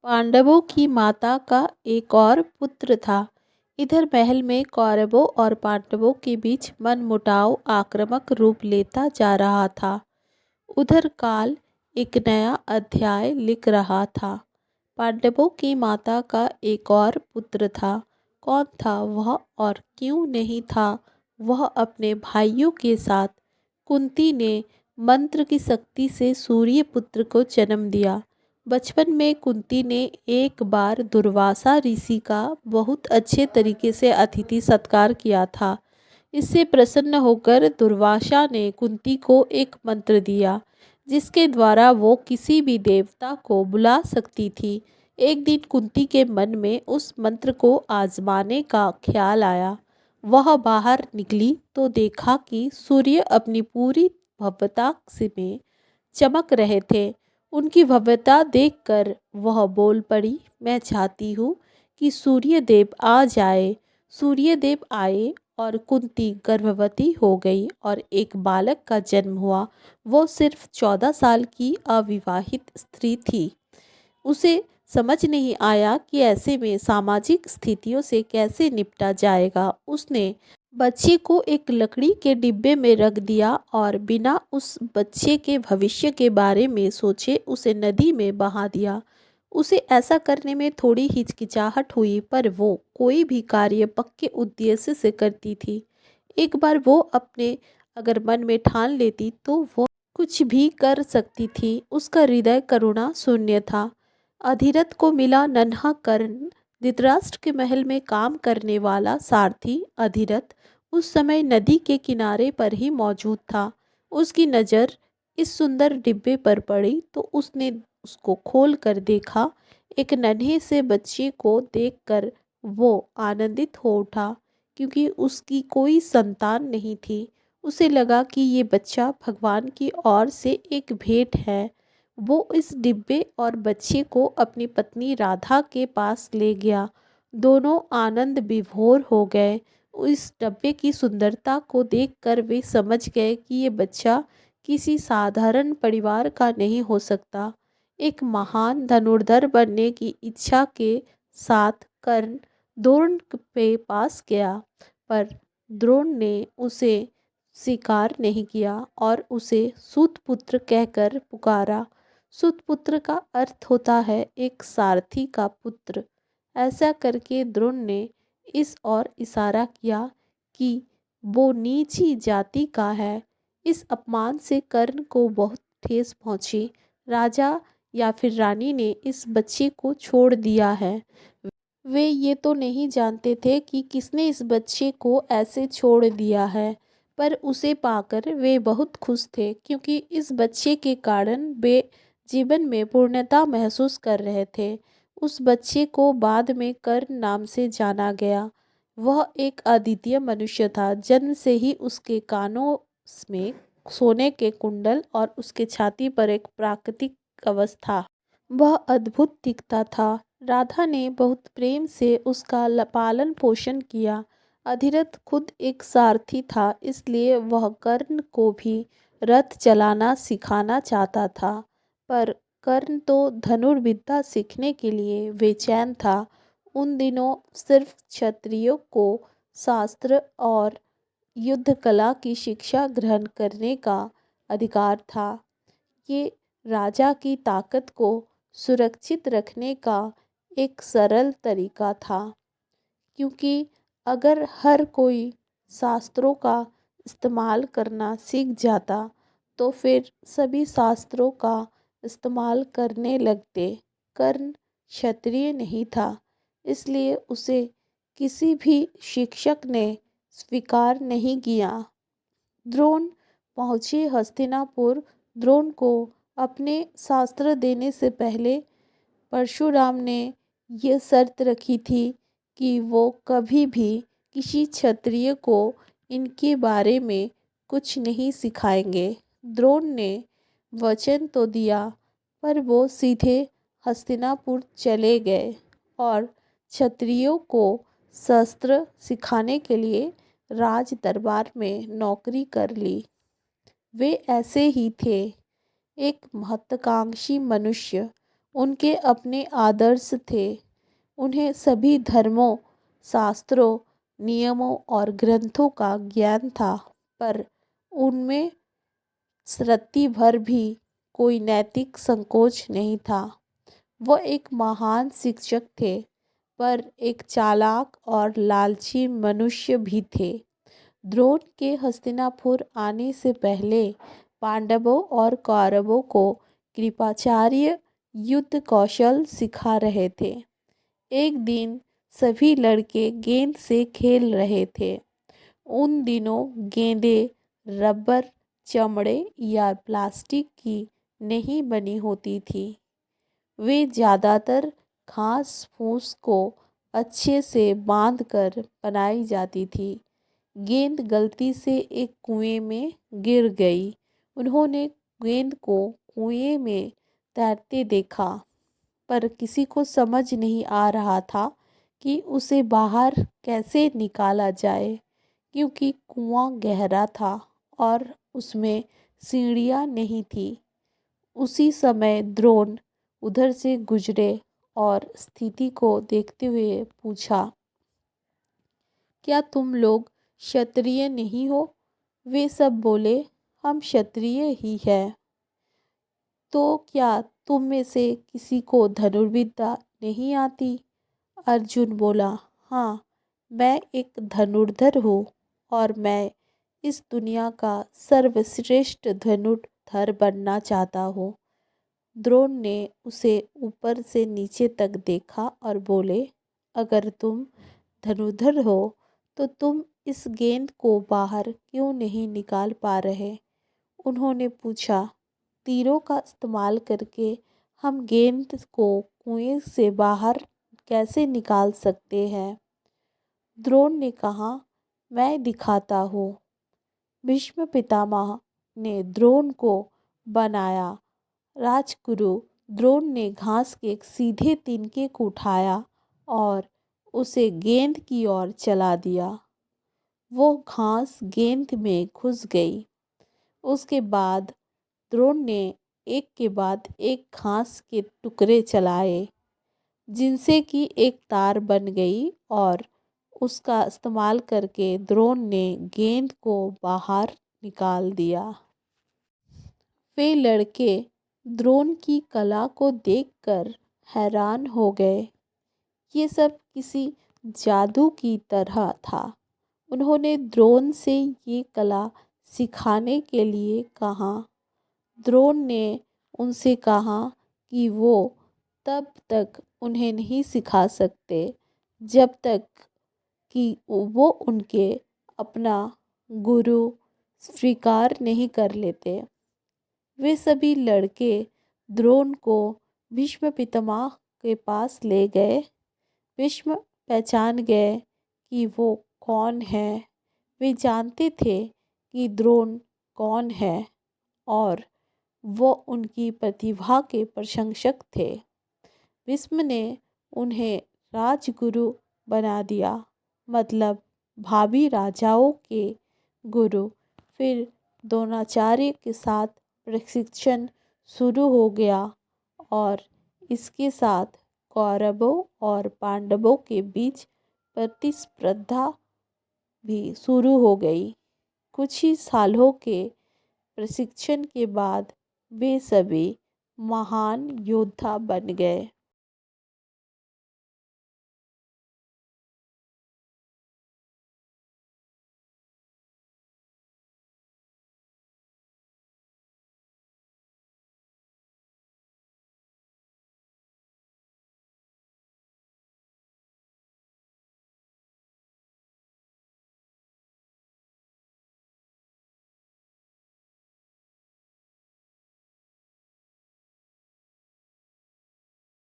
पांडवों की माता का एक और पुत्र था। इधर महल में कौरवों और पांडवों के बीच मनमुटाव आक्रामक रूप लेता जा रहा था। उधर काल एक नया अध्याय लिख रहा था। पांडवों की माता का एक और पुत्र था। कौन था वह और क्यों नहीं था वह अपने भाइयों के साथ? कुंती ने मंत्र की शक्ति से सूर्य पुत्र को जन्म दिया। बचपन में कुंती ने एक बार दुर्वासा ऋषि का बहुत अच्छे तरीके से अतिथि सत्कार किया था। इससे प्रसन्न होकर दुर्वासा ने कुंती को एक मंत्र दिया जिसके द्वारा वो किसी भी देवता को बुला सकती थी। एक दिन कुंती के मन में उस मंत्र को आजमाने का ख्याल आया। वह बाहर निकली तो देखा कि सूर्य अपनी पूरी भव्यता से में चमक रहे थे। उनकी भव्यता देखकर वह बोल पड़ी, मैं चाहती हूँ कि सूर्यदेव आ जाए। सूर्यदेव आए और कुंती गर्भवती हो गई और एक बालक का जन्म हुआ। वो सिर्फ 14 साल की अविवाहित स्त्री थी। उसे समझ नहीं आया कि ऐसे में सामाजिक स्थितियों से कैसे निपटा जाएगा। उसने बच्चे को एक लकड़ी के डिब्बे में रख दिया और बिना उस बच्चे के भविष्य के बारे में सोचे उसे नदी में बहा दिया। उसे ऐसा करने में थोड़ी हिचकिचाहट हुई पर वो कोई भी कार्य पक्के उद्देश्य से करती थी। एक बार वो अपने अगर मन में ठान लेती तो वो कुछ भी कर सकती थी। उसका हृदय करुणा शून्य था। अधिरथ को मिला नन्हा कर्ण। धृतराष्ट्र के महल में काम करने वाला सारथी अधिरथ उस समय नदी के किनारे पर ही मौजूद था। उसकी नज़र इस सुंदर डिब्बे पर पड़ी तो उसने उसको खोल कर देखा। एक नन्हे से बच्चे को देखकर वो आनंदित हो उठा क्योंकि उसकी कोई संतान नहीं थी। उसे लगा कि ये बच्चा भगवान की ओर से एक भेंट है। वो इस डिब्बे और बच्चे को अपनी पत्नी राधा के पास ले गया। दोनों आनंद विभोर हो गए। इस डब्बे की सुंदरता को देखकर वे समझ गए कि ये बच्चा किसी साधारण परिवार का नहीं हो सकता। एक महान धनुर्धर बनने की इच्छा के साथ कर्ण द्रोण के पास गया पर द्रोण ने उसे स्वीकार नहीं किया और उसे सूतपुत्र कहकर पुकारा। सूतपुत्र का अर्थ होता है एक सारथी का पुत्र। ऐसा करके द्रोण ने इस ओर इशारा किया कि वो नीची जाति का है। इस अपमान से कर्ण को बहुत ठेस पहुंची। राजा या फिर रानी ने इस बच्चे को छोड़ दिया है। वे ये तो नहीं जानते थे कि किसने इस बच्चे को ऐसे छोड़ दिया है पर उसे पाकर वे बहुत खुश थे क्योंकि इस बच्चे के कारण वे जीवन में पूर्णता महसूस कर रहे थे। उस बच्चे को बाद में कर्ण नाम से जाना गया। वह एक अद्वितीय मनुष्य था। जन्म से ही उसके कानों में सोने के कुंडल और उसके छाती पर एक प्राकृतिक अवस्था। वह अद्भुत दिखता था। राधा ने बहुत प्रेम से उसका पालन पोषण किया। अधिरथ खुद एक सारथी था इसलिए वह कर्ण को भी रथ चलाना सिखाना चाहता था। पर कर्ण तो धनुर्विद्या सीखने के लिए बेचैन था। उन दिनों सिर्फ क्षत्रियों को शास्त्र और युद्ध कला की शिक्षा ग्रहण करने का अधिकार था। ये राजा की ताकत को सुरक्षित रखने का एक सरल तरीका था क्योंकि अगर हर कोई शास्त्रों का इस्तेमाल करना सीख जाता तो फिर सभी शास्त्रों का इस्तेमाल करने लगते। कर्ण क्षत्रिय नहीं था इसलिए उसे किसी भी शिक्षक ने स्वीकार नहीं किया। द्रोण पहुँचे हस्तिनापुर। द्रोण को अपने शास्त्र देने से पहले परशुराम ने यह शर्त रखी थी कि वो कभी भी किसी क्षत्रिय को इनके बारे में कुछ नहीं सिखाएंगे। द्रोण ने वचन तो दिया पर वो सीधे हस्तिनापुर चले गए और क्षत्रियों को शस्त्र सिखाने के लिए राज दरबार में नौकरी कर ली। वे ऐसे ही थे, एक महत्वाकांक्षी मनुष्य। उनके अपने आदर्श थे। उन्हें सभी धर्मों, शास्त्रों, नियमों और ग्रंथों का ज्ञान था, पर उनमें रत्ती भर भी कोई नैतिक संकोच नहीं था। वह एक महान शिक्षक थे, पर एक चालाक और लालची मनुष्य भी थे। द्रोण के हस्तिनापुर आने से पहले पांडवों और कौरवों को कृपाचार्य युद्ध कौशल सिखा रहे थे। एक दिन सभी लड़के गेंद से खेल रहे थे। उन दिनों गेंदें रबर, चमड़े या प्लास्टिक की नहीं बनी होती थी। वे ज़्यादातर घास फूस को अच्छे से बांधकर बनाई जाती थी। गेंद गलती से एक कुएं में गिर गई। उन्होंने गेंद को कुएं में तैरते देखा, पर किसी को समझ नहीं आ रहा था कि उसे बाहर कैसे निकाला जाए, क्योंकि कुआं गहरा था और उसमें सीढ़ियाँ नहीं थी। उसी समय द्रोण उधर से गुजरे और स्थिति को देखते हुए पूछा, क्या तुम लोग क्षत्रिय नहीं हो? वे सब बोले, हम क्षत्रिय ही हैं। तो क्या तुम में से किसी को धनुर्विद्या नहीं आती? अर्जुन बोला, हाँ, मैं एक धनुर्धर हूँ और मैं इस दुनिया का सर्वश्रेष्ठ धनुर्धर बनना चाहता हूँ। द्रोण ने उसे ऊपर से नीचे तक देखा और बोले, अगर तुम धनुर्धर हो तो तुम इस गेंद को बाहर क्यों नहीं निकाल पा रहे? उन्होंने पूछा, तीरों का इस्तेमाल करके हम गेंद को कुएं से बाहर कैसे निकाल सकते हैं? द्रोण ने कहा, मैं दिखाता हूँ। भीष्म पितामह ने द्रोण को बनाया राजगुरु। द्रोण ने घास के एक सीधे तिनके को उठाया और उसे गेंद की ओर चला दिया। वो घास गेंद में घुस गई। उसके बाद द्रोण ने एक के बाद एक घास के टुकड़े चलाए, जिनसे कि एक तार बन गई और उसका इस्तेमाल करके द्रोण ने गेंद को बाहर निकाल दिया। वे लड़के द्रोण की कला को देखकर हैरान हो गए। ये सब किसी जादू की तरह था। उन्होंने द्रोण से ये कला सिखाने के लिए कहा। द्रोण ने उनसे कहा कि वो तब तक उन्हें नहीं सिखा सकते जब तक कि वो उनके अपना गुरु स्वीकार नहीं कर लेते। वे सभी लड़के द्रोण को भीष्म पितामह के पास ले गए। भीष्म पहचान गए कि वो कौन है। वे जानते थे कि द्रोण कौन है और वो उनकी प्रतिभा के प्रशंसक थे। भीष्म ने उन्हें राजगुरु बना दिया, मतलब भावी राजाओं के गुरु। फिर द्रोणाचार्य के साथ प्रशिक्षण शुरू हो गया और इसके साथ कौरवों और पांडवों के बीच प्रतिस्पर्धा भी शुरू हो गई। कुछ ही सालों के प्रशिक्षण के बाद वे सभी महान योद्धा बन गए।